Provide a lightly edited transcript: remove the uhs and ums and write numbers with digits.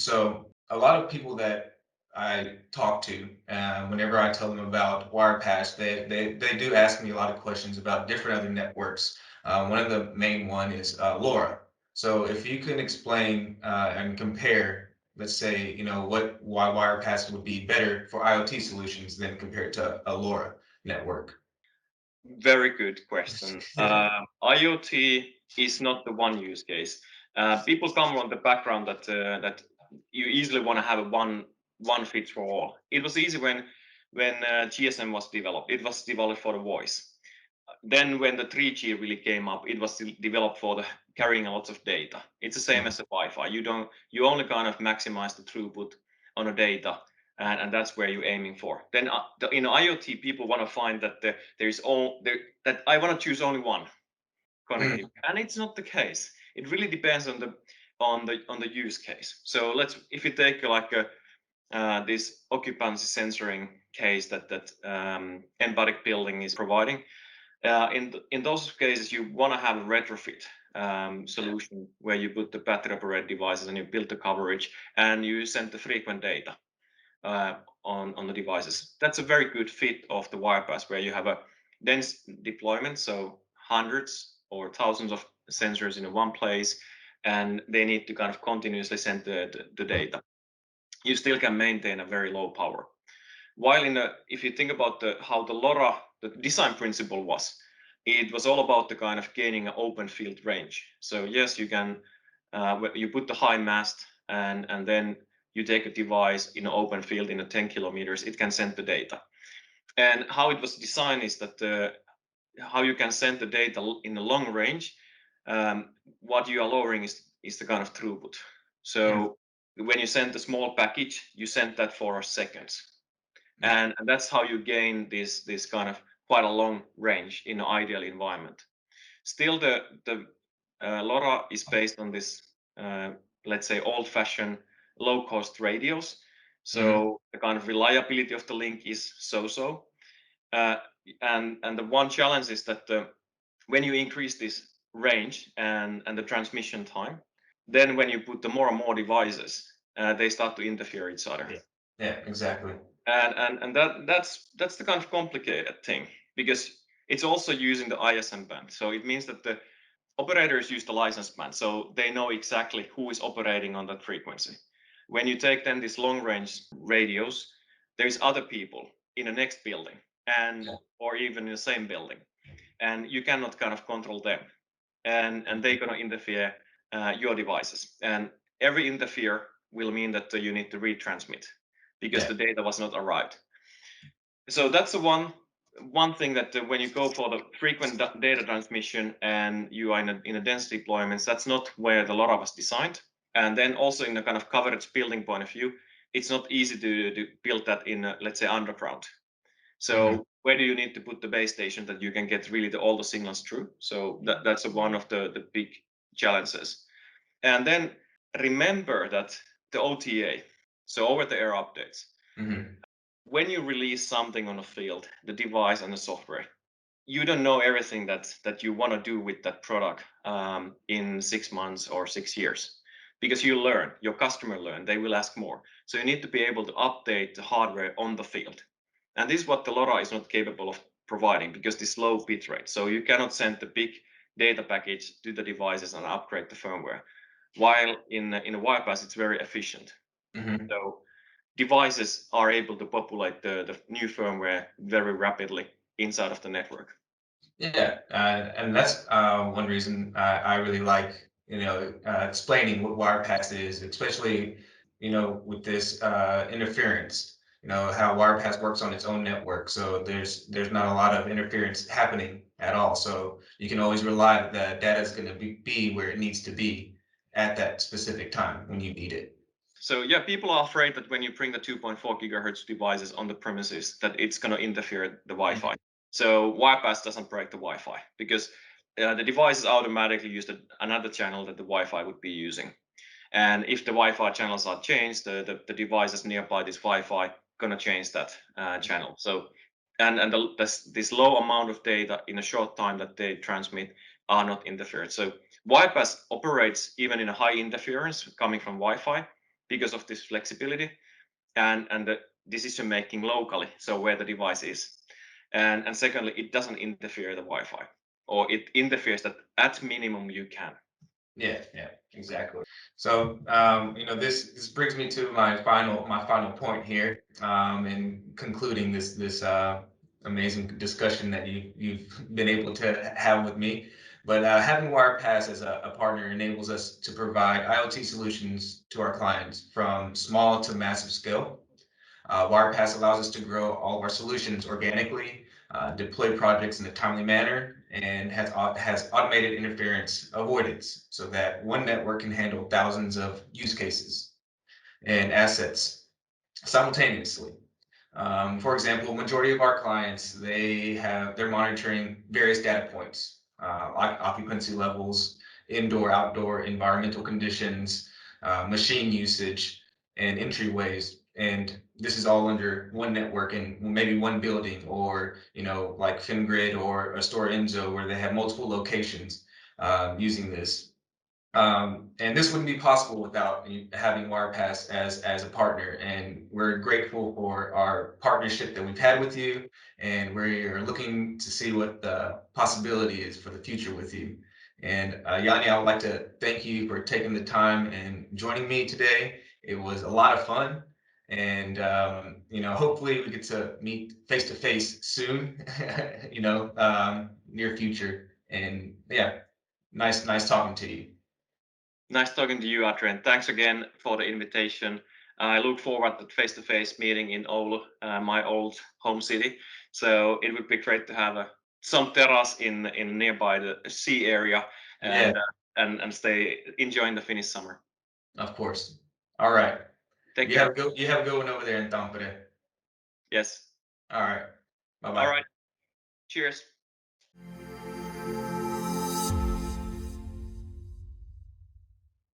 So a lot of people that I talk to, whenever I tell them about Wirepas, they do ask me a lot of questions about different other networks. One of the main one is LoRa. So if you can explain and compare, let's say, why Wirepas would be better for IoT solutions than compared to a LoRa network. Very good question. IoT is not the one use case. People come from the background that you easily want to have a one fits for all. It was easy when GSM was developed. It was developed for the voice. Then when the 3G really came up, it was developed for the carrying a lot of data. It's the same as the Wi-Fi. You only kind of maximize the throughput on the data, and that's where you're aiming for. Then in IoT, people want to find that that I want to choose only one connectivity, Mm, and it's not the case. It really depends on the use case. So if you take like this occupancy censoring case that embodied building is providing. In those cases, you want to have a retrofit solution where you put the battery operated devices and you build the coverage and you send the frequent data uh, on the devices. That's a very good fit of the Wirepas where you have a dense deployment, so hundreds or thousands of sensors in one place, and they need to kind of continuously send the data. You still can maintain a very low power. While if you think about how the LoRa, the design principle was, it was all about the kind of gaining an open field range. So yes, you can, you put the high mast and then you take a device in an open field in a 10 kilometers, it can send the data. And how it was designed is that how you can send the data in a long range, what you are lowering is the kind of throughput. mm, So when you send a small package, you send that for seconds, yeah. and that's how you gain this kind of quite a long range in an ideal environment. Still, the LoRa is based on this, let's say, old-fashioned low-cost radios. Mhm. So the kind of reliability of the link is so-so. Uh, and the one challenge is that when you increase this range and the transmission time, then when you put the more and more devices, they start to interfere each other. Yeah. Yeah, exactly. And that's the kind of complicated thing because it's also using the ISM band. So it means that the operators use the license band, so they know exactly who is operating on that frequency. When you take then these long range radios, there's other people in the next building and Yeah. or even in the same building, and you cannot kind of control them, and they're gonna interfere your devices, and every interfere will mean that you need to retransmit because Yeah. the data was not arrived. So that's the one thing that when you go for the frequent data transmission and you are in a dense deployments, that's not where the LoRa was designed. And then also in a kind of coverage building point of view, it's not easy to build that in, let's say, underground. Mhm. So where do you need to put the base station that you can get really all the signals through? So that's one of the big challenges. And then remember that the OTA, so over the air updates, Mhm. when you release something on a field, the device and the software, you don't know everything that you want to do with that product in 6 months or 6 years, because you learn, your customer learn, they will ask more. So you need to be able to update the hardware on the field, and this is what the LoRa is not capable of providing because this low bit rate. So you cannot send the big data package to the devices and upgrade the firmware. While in a Wirepas, it's very efficient. Mhm. So devices are able to populate the new firmware very rapidly inside of the network. Yeah, and that's one reason I really like, explaining what Wirepas is, especially, with this interference. How Wirepas works on its own network, so there's not a lot of interference happening at all. So you can always rely that the data is going to be where it needs to be at that specific time when you need it. So yeah, people are afraid that when you bring the 2.4 gigahertz devices on the premises, that it's going to interfere the Wi-Fi. So Wirepas doesn't break the Wi-Fi because the devices automatically use another channel that the Wi-Fi would be using. And if the Wi-Fi channels are changed, the devices nearby this Wi-Fi gonna change that channel. So this low amount of data in a short time that they transmit are not interfered. So Wirepas operates even in a high interference coming from Wi-Fi, because of this flexibility and the decision making locally, so where the device is. And secondly, it doesn't interfere the Wi-Fi, or it interferes that at minimum you can. Yeah, yeah, exactly. So, this brings me to my final point here, in concluding this amazing discussion that you've been able to have with me. But having Wirepass as a partner enables us to provide IoT solutions to our clients from small to massive scale. Wirepass allows us to grow all of our solutions organically, deploy projects in a timely manner, and has automated interference avoidance so that one network can handle thousands of use cases and assets simultaneously. For example, majority of our clients, they're monitoring various data points, occupancy levels, indoor, outdoor, environmental conditions, machine usage, and entryways. And this is all under one network in maybe one building, or like FinGrid or a Store Enzo, where they have multiple locations using this. And this wouldn't be possible without having Wirepass as a partner. And we're grateful for our partnership that we've had with you. And we're looking to see what the possibility is for the future with you. And Yanni, I would like to thank you for taking the time and joining me today. It was a lot of fun. And hopefully we get to meet face to face soon, near future. And yeah, nice talking to you. Nice talking to you, Adrian. Thanks again for the invitation. I look forward to face-to-face meeting in Oulu, my old home city. So it would be great to have some terrace in nearby the sea area, Yeah, and stay enjoying the Finnish summer. of course. All right. Take care. You have a good one over there in Tampere. Yes. All right. Bye All bye. right. Cheers.